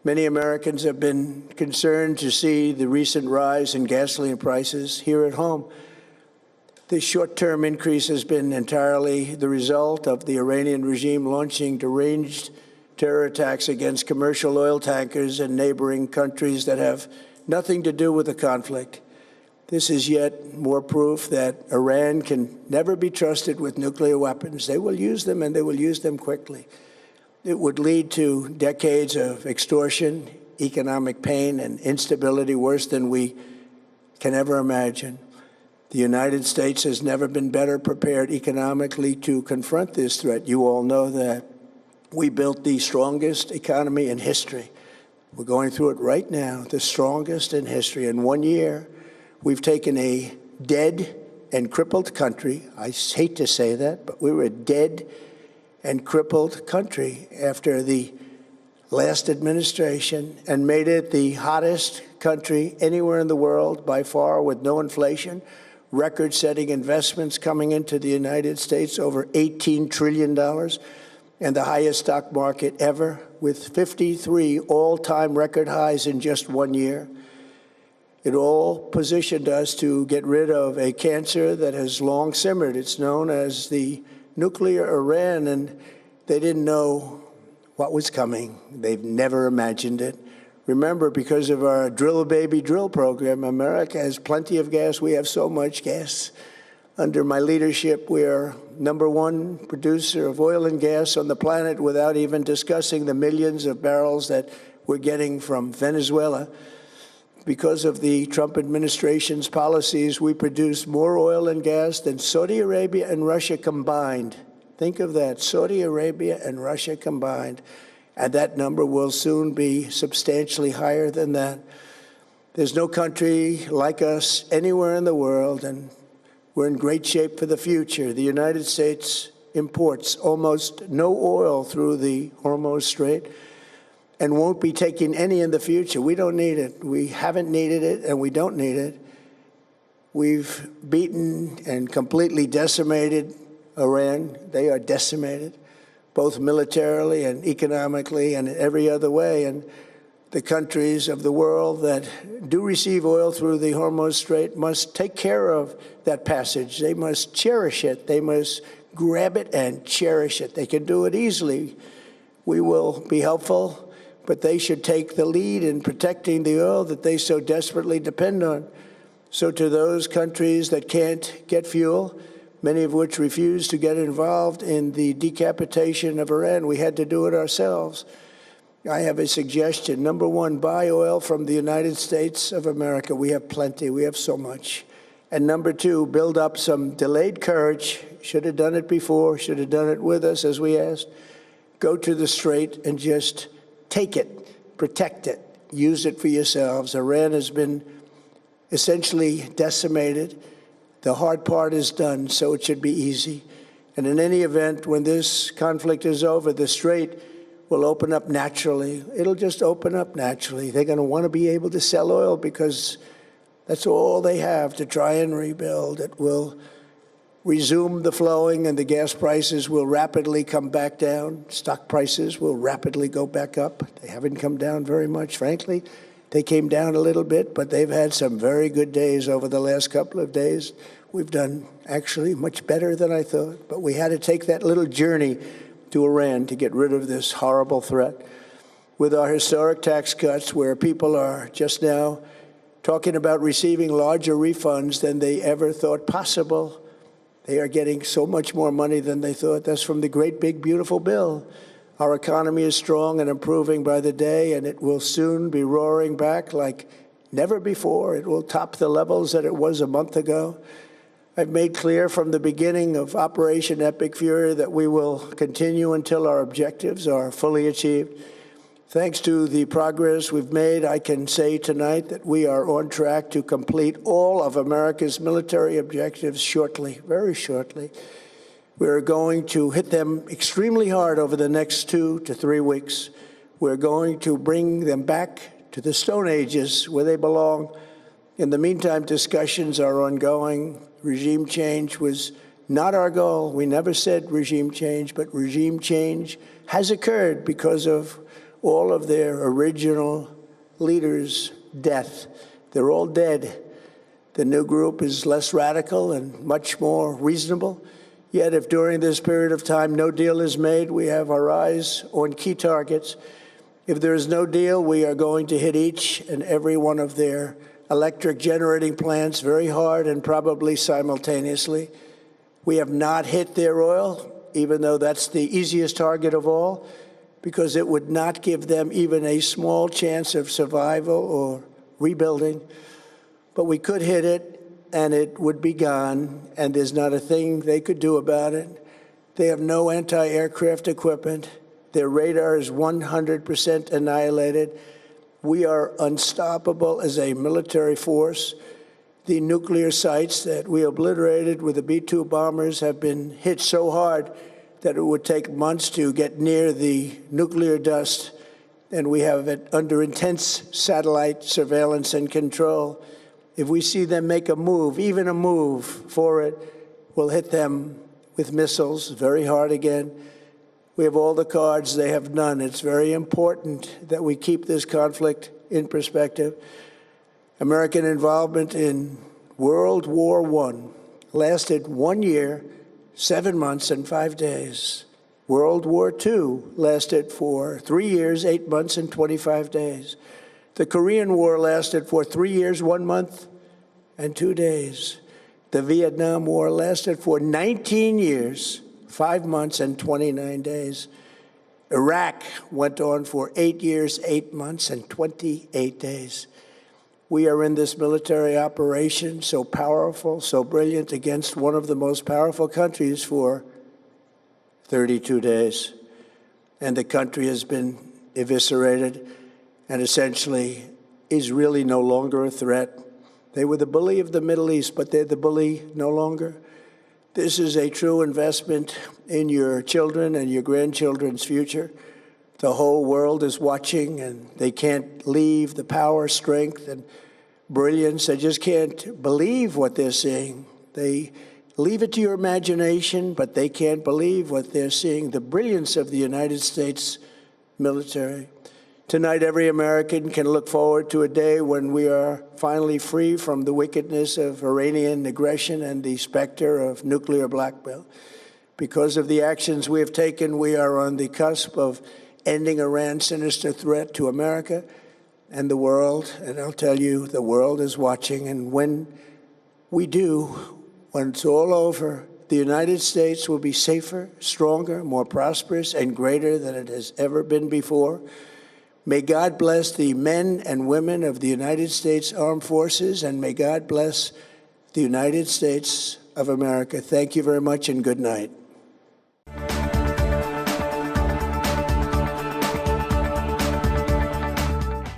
Many Americans have been concerned to see the recent rise in gasoline prices here at home. The short-term increase has been entirely the result of the Iranian regime launching deranged terror attacks against commercial oil tankers in neighboring countries that have nothing to do with the conflict. This is yet more proof that Iran can never be trusted with nuclear weapons. They will use them, and they will use them quickly. It would lead to decades of extortion, economic pain, and instability worse than we can ever imagine. The United States has never been better prepared economically to confront this threat. You all know that we built the strongest economy in history. We're going through it right now, the strongest in history. In 1 year, we've taken a dead and crippled country. I hate to say that, but we were a dead and crippled country after the last administration and made it the hottest country anywhere in the world by far, with no inflation, record-setting investments coming into the United States, over $18 trillion, and the highest stock market ever, with 53 all-time record highs in just 1 year. It all positioned us to get rid of a cancer that has long simmered. It's known as the nuclear Iran, and they didn't know what was coming. They've never imagined it. Remember, because of our Drill Baby Drill program, America has plenty of gas. We have so much gas. Under my leadership, we are #1 producer of oil and gas on the planet, without even discussing the millions of barrels that we're getting from Venezuela. Because of the Trump administration's policies, we produce more oil and gas than Saudi Arabia and Russia combined. Think of that, Saudi Arabia and Russia combined. And that number will soon be substantially higher than that. There's no country like us anywhere in the world, and we're in great shape for the future. The United States imports almost no oil through the Hormuz Strait and won't be taking any in the future. We don't need it. We haven't needed it, and we don't need it. We've beaten and completely decimated Iran. They are decimated, both militarily and economically and in every other way. And the countries of the world that do receive oil through the Hormuz Strait must take care of that passage. They must cherish it. They must grab it and cherish it. They can do it easily. We will be helpful, but they should take the lead in protecting the oil that they so desperately depend on. So to those countries that can't get fuel, many of which refuse to get involved in the decapitation of Iran, we had to do it ourselves. I have a suggestion. #1, buy oil from the United States of America. We have plenty. We have so much. And #2, build up some delayed courage. Should have done it before. Should have done it with us, as we asked. Go to the Strait and just take it, protect it, use it for yourselves. Iran has been essentially decimated. The hard part is done, so it should be easy. And in any event, when this conflict is over, the Strait will open up naturally. It'll just open up naturally. They're going to want to be able to sell oil because that's all they have to try and rebuild. It will resume the flowing, and the gas prices will rapidly come back down. Stock prices will rapidly go back up. They haven't come down very much, frankly. They came down a little bit, but they've had some very good days over the last couple of days. We've done actually much better than I thought, but we had to take that little journey to Iran to get rid of this horrible threat. With our historic tax cuts, where people are just now talking about receiving larger refunds than they ever thought possible, they are getting so much more money than they thought. That's from the great, big, beautiful bill. Our economy is strong and improving by the day, and it will soon be roaring back like never before. It will top the levels that it was a month ago. I've made clear from the beginning of Operation Epic Fury that we will continue until our objectives are fully achieved. Thanks to the progress we've made, I can say tonight that we are on track to complete all of America's military objectives shortly, very shortly. We're going to hit them extremely hard over the next 2 to 3 weeks. We're going to bring them back to the Stone Ages where they belong. In the meantime, discussions are ongoing. Regime change was not our goal. We never said regime change, but regime change has occurred because of all of their original leaders' death. They're all dead. The new group is less radical and much more reasonable. Yet if during this period of time no deal is made, we have our eyes on key targets. If there is no deal, we are going to hit each and every one of their electric generating plants very hard and probably simultaneously. We have not hit their oil, even though that's the easiest target of all, because it would not give them even a small chance of survival or rebuilding. But we could hit it, and it would be gone, and there's not a thing they could do about it. They have no anti-aircraft equipment. Their radar is 100% annihilated. We are unstoppable as a military force. The nuclear sites that we obliterated with the B-2 bombers have been hit so hard that it would take months to get near the nuclear dust, and we have it under intense satellite surveillance and control. If we see them make a move, even a move for it, we'll hit them with missiles very hard again. We have all the cards, they have none. It's very important that we keep this conflict in perspective. American involvement in World War I lasted 1 year, 7 months, and 5 days. World War II lasted for 3 years, 8 months, and 25 days. The Korean War lasted for 3 years, 1 month, and 2 days. The Vietnam War lasted for 19 years, 5 months, and 29 days. Iraq went on for 8 years, 8 months, and 28 days. We are in this military operation, so powerful, so brilliant, against one of the most powerful countries for 32 days. And the country has been eviscerated and essentially is really no longer a threat. They were the bully of the Middle East, but they're the bully no longer. This is a true investment in your children and your grandchildren's future. The whole world is watching, and they can't leave the power, strength, and brilliance. They just can't believe what they're seeing. They leave it to your imagination, but they can't believe what they're seeing, the brilliance of the United States military. Tonight, every American can look forward to a day when we are finally free from the wickedness of Iranian aggression and the specter of nuclear blackmail. Because of the actions we have taken, we are on the cusp of ending Iran's sinister threat to America and the world. And I'll tell you, the world is watching. And when we do, when it's all over, the United States will be safer, stronger, more prosperous, and greater than it has ever been before. May God bless the men and women of the United States Armed Forces, and may God bless the United States of America. Thank you very much, and good night.